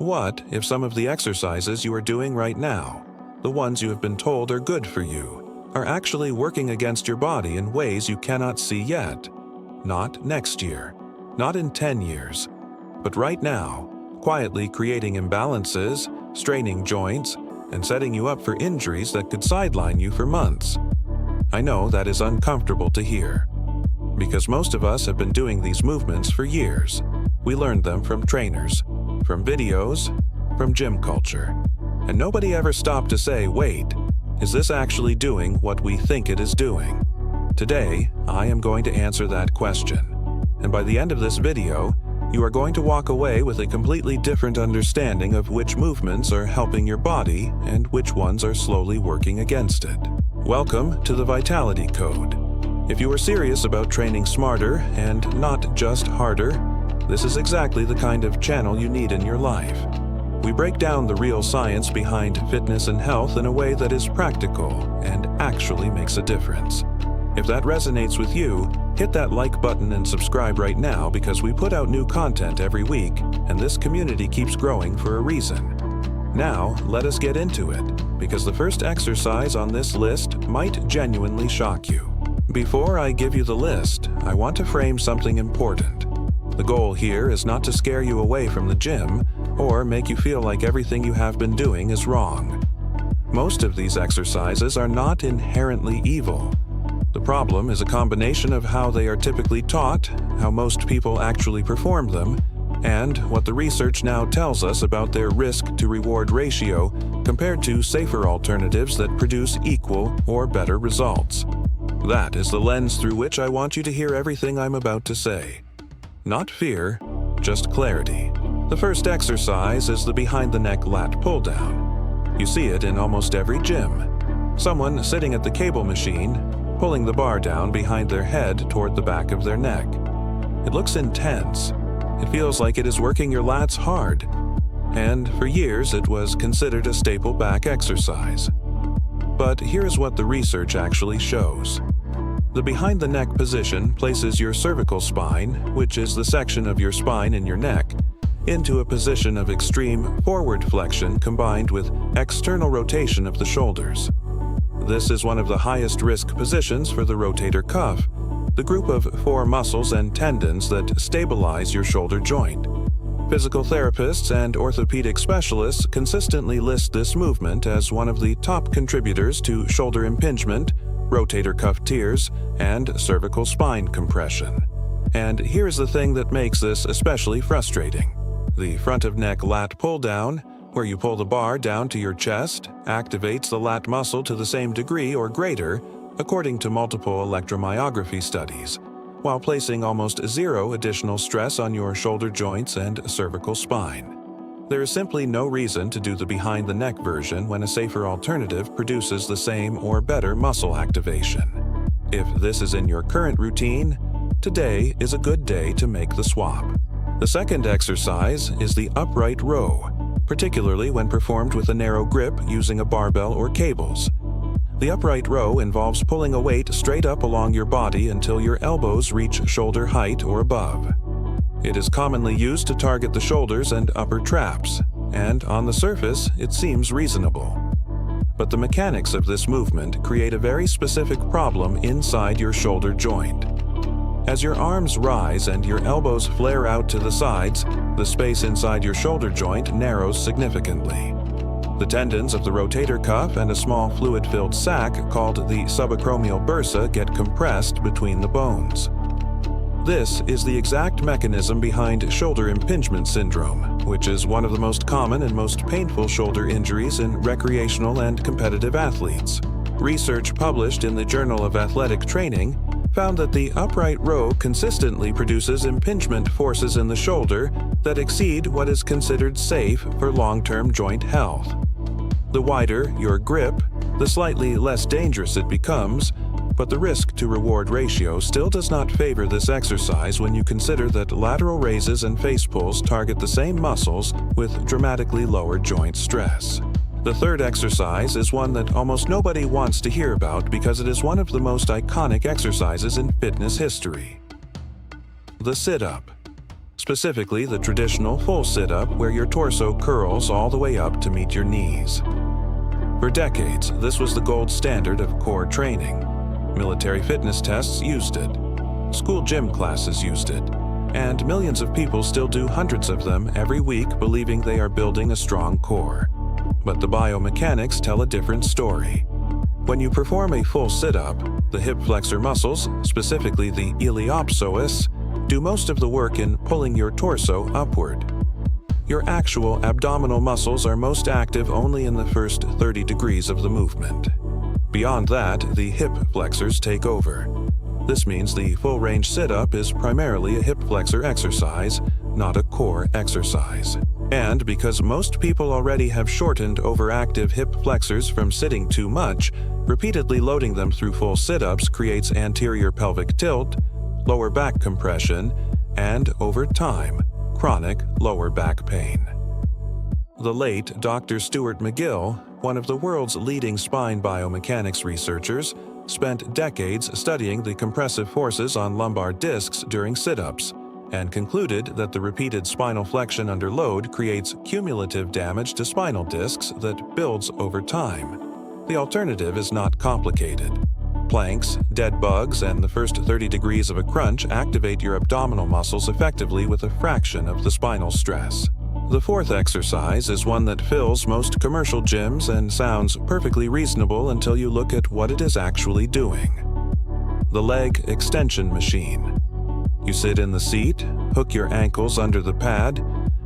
What if some of the exercises you are doing right now, the ones you have been told are good for you, are actually working against your body in ways you cannot see yet? Not next year, not in 10 years, but right now, quietly creating imbalances, straining joints, and setting you up for injuries that could sideline you for months. I know that is uncomfortable to hear, because most of us have been doing these movements for years. We learned them from trainers, from videos, from gym culture, and nobody ever stopped to say, wait, is this actually doing what we think it is doing? Today, I am going to answer that question, and by the end of this video, you are going to walk away with a completely different understanding of which movements are helping your body and which ones are slowly working against it. Welcome to the Vitality Code. If you are serious about training smarter and not just harder, this is exactly the kind of channel you need in your life. We break down the real science behind fitness and health in a way that is practical and actually makes a difference. If that resonates with you, hit that like button and subscribe right now because we put out new content every week and this community keeps growing for a reason. Now, let us get into it, because the first exercise on this list might genuinely shock you. Before I give you the list, I want to frame something important. The goal here is not to scare you away from the gym or make you feel like everything you have been doing is wrong. Most of these exercises are not inherently evil. The problem is a combination of how they are typically taught, how most people actually perform them, and what the research now tells us about their risk-to-reward ratio compared to safer alternatives that produce equal or better results. That is the lens through which I want you to hear everything I'm about to say. Not fear, just clarity. The first exercise is the behind-the-neck lat pull-down. You see it in almost every gym. Someone sitting at the cable machine, pulling the bar down behind their head toward the back of their neck. It looks intense. It feels like it is working your lats hard. And for years it was considered a staple back exercise. But here is what the research actually shows. The behind-the-neck position places your cervical spine, which is the section of your spine in your neck, into a position of extreme forward flexion combined with external rotation of the shoulders. This is one of the highest risk positions for the rotator cuff, the group of 4 muscles and tendons that stabilize your shoulder joint. Physical therapists and orthopedic specialists consistently list this movement as one of the top contributors to shoulder impingement, rotator cuff tears, and cervical spine compression. And here's the thing that makes this especially frustrating. The front of neck lat pull down, where you pull the bar down to your chest, activates the lat muscle to the same degree or greater, according to multiple electromyography studies, while placing almost zero additional stress on your shoulder joints and cervical spine. There is simply no reason to do the behind-the-neck version when a safer alternative produces the same or better muscle activation. If this is in your current routine, today is a good day to make the swap. The second exercise is the upright row, particularly when performed with a narrow grip using a barbell or cables. The upright row involves pulling a weight straight up along your body until your elbows reach shoulder height or above. It is commonly used to target the shoulders and upper traps, and on the surface, it seems reasonable. But the mechanics of this movement create a very specific problem inside your shoulder joint. As your arms rise and your elbows flare out to the sides, the space inside your shoulder joint narrows significantly. The tendons of the rotator cuff and a small fluid-filled sac called the subacromial bursa get compressed between the bones. This is the exact mechanism behind shoulder impingement syndrome, which is one of the most common and most painful shoulder injuries in recreational and competitive athletes. Research published in the Journal of Athletic Training found that the upright row consistently produces impingement forces in the shoulder that exceed what is considered safe for long-term joint health. The wider your grip, the slightly less dangerous it becomes, but the risk-to-reward ratio still does not favor this exercise when you consider that lateral raises and face pulls target the same muscles with dramatically lower joint stress. The third exercise is one that almost nobody wants to hear about because it is one of the most iconic exercises in fitness history. The sit-up. specifically the traditional full sit-up where your torso curls all the way up to meet your knees. For decades, this was the gold standard of core training. Military fitness tests used it. School gym classes used it. And millions of people still do hundreds of them every week, believing they are building a strong core. But the biomechanics tell a different story. When you perform a full sit-up, the hip flexor muscles, specifically the iliopsoas, do most of the work in pulling your torso upward. Your actual abdominal muscles are most active only in the first 30 degrees of the movement. Beyond that, the hip flexors take over. This means the full-range sit-up is primarily a hip flexor exercise, not a core exercise. And because most people already have shortened overactive hip flexors from sitting too much, repeatedly loading them through full sit-ups creates anterior pelvic tilt, lower back compression, and, over time, chronic lower back pain. The late Dr. Stuart McGill, one of the world's leading spine biomechanics researchers, spent decades studying the compressive forces on lumbar discs during sit-ups, and concluded that the repeated spinal flexion under load creates cumulative damage to spinal discs that builds over time. The alternative is not complicated. Planks, dead bugs, and the first 30 degrees of a crunch activate your abdominal muscles effectively with a fraction of the spinal stress. The fourth exercise is one that fills most commercial gyms and sounds perfectly reasonable until you look at what it is actually doing. The leg extension machine. You sit in the seat, hook your ankles under the pad,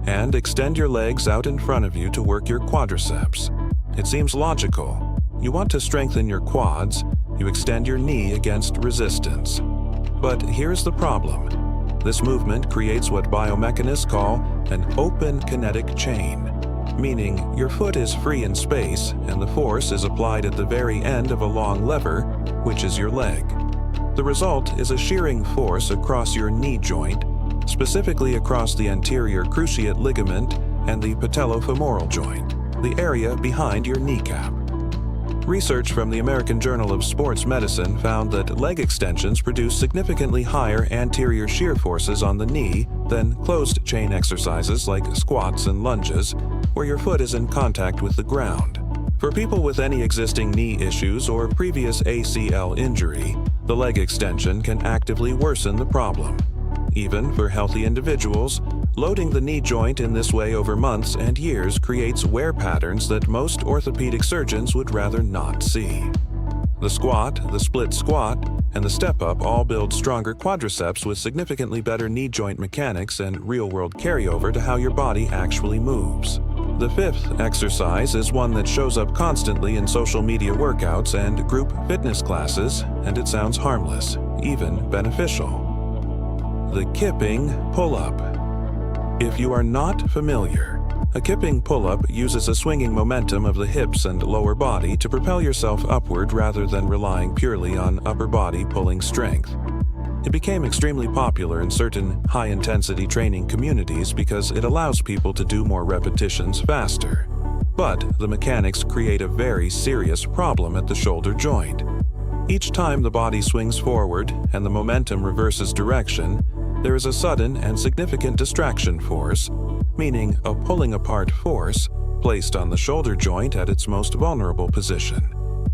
and extend your legs out in front of you to work your quadriceps. It seems logical. You want to strengthen your quads, you extend your knee against resistance. But here's the problem. This movement creates what biomechanists call an open kinetic chain, meaning your foot is free in space and the force is applied at the very end of a long lever, which is your leg. The result is a shearing force across your knee joint, specifically across the anterior cruciate ligament and the patellofemoral joint, the area behind your kneecap. Research from the American Journal of Sports Medicine found that leg extensions produce significantly higher anterior shear forces on the knee than closed chain exercises like squats and lunges, where your foot is in contact with the ground. For people with any existing knee issues or previous ACL injury, the leg extension can actively worsen the problem. Even for healthy individuals, loading the knee joint in this way over months and years creates wear patterns that most orthopedic surgeons would rather not see. The squat, the split squat, and the step-up all build stronger quadriceps with significantly better knee joint mechanics and real-world carryover to how your body actually moves. The fifth exercise is one that shows up constantly in social media workouts and group fitness classes, and it sounds harmless, even beneficial. The kipping pull-up. If you are not familiar, a kipping pull-up uses a swinging momentum of the hips and lower body to propel yourself upward rather than relying purely on upper body pulling strength. It became extremely popular in certain high-intensity training communities because it allows people to do more repetitions faster. But the mechanics create a very serious problem at the shoulder joint. Each time the body swings forward and the momentum reverses direction, there is a sudden and significant distraction force, meaning a pulling apart force, placed on the shoulder joint at its most vulnerable position,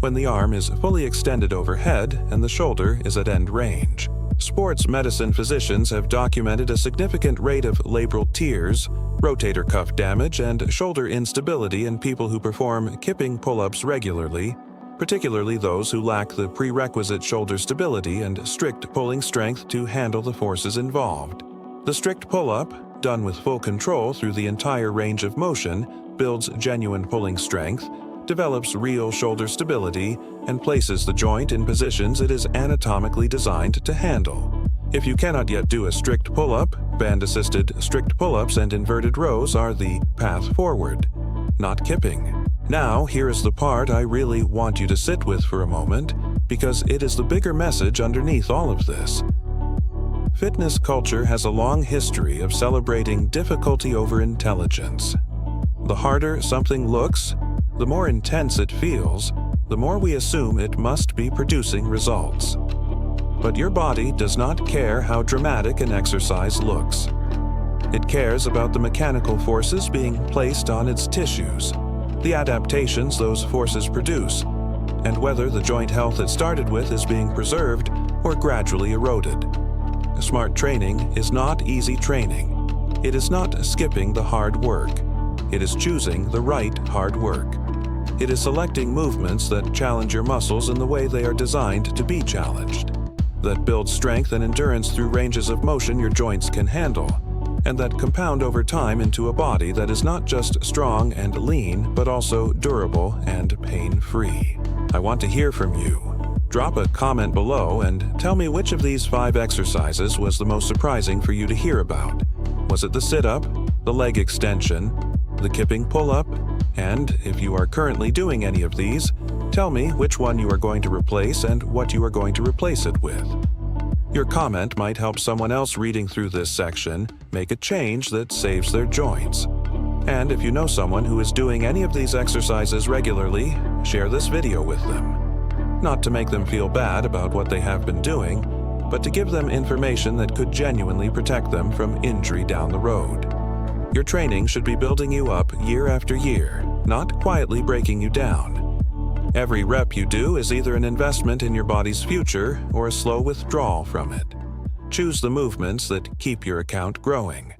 when the arm is fully extended overhead and the shoulder is at end range. Sports medicine physicians have documented a significant rate of labral tears, rotator cuff damage, and shoulder instability in people who perform kipping pull-ups regularly, particularly those who lack the prerequisite shoulder stability and strict pulling strength to handle the forces involved. The strict pull-up, done with full control through the entire range of motion, builds genuine pulling strength, develops real shoulder stability, and places the joint in positions it is anatomically designed to handle. If you cannot yet do a strict pull-up, band-assisted strict pull-ups and inverted rows are the path forward, not kipping. Now, here is the part I really want you to sit with for a moment, because it is the bigger message underneath all of this. Fitness culture has a long history of celebrating difficulty over intelligence. The harder something looks, the more intense it feels, the more we assume it must be producing results. But your body does not care how dramatic an exercise looks. It cares about the mechanical forces being placed on its tissues, the adaptations those forces produce, and whether the joint health it started with is being preserved or gradually eroded. Smart training is not easy training. It is not skipping the hard work. It is choosing the right hard work. It is selecting movements that challenge your muscles in the way they are designed to be challenged, that build strength and endurance through ranges of motion your joints can handle, and that compound over time into a body that is not just strong and lean, but also durable and pain-free. I want to hear from you. Drop a comment below and tell me which of these 5 exercises was the most surprising for you to hear about. Was it the sit-up, the leg extension, the kipping pull-up? And if you are currently doing any of these, tell me which one you are going to replace and what you are going to replace it with. Your comment might help someone else reading through this section make a change that saves their joints. And if you know someone who is doing any of these exercises regularly, share this video with them. Not to make them feel bad about what they have been doing, but to give them information that could genuinely protect them from injury down the road. Your training should be building you up year after year, not quietly breaking you down. Every rep you do is either an investment in your body's future or a slow withdrawal from it. Choose the movements that keep your account growing.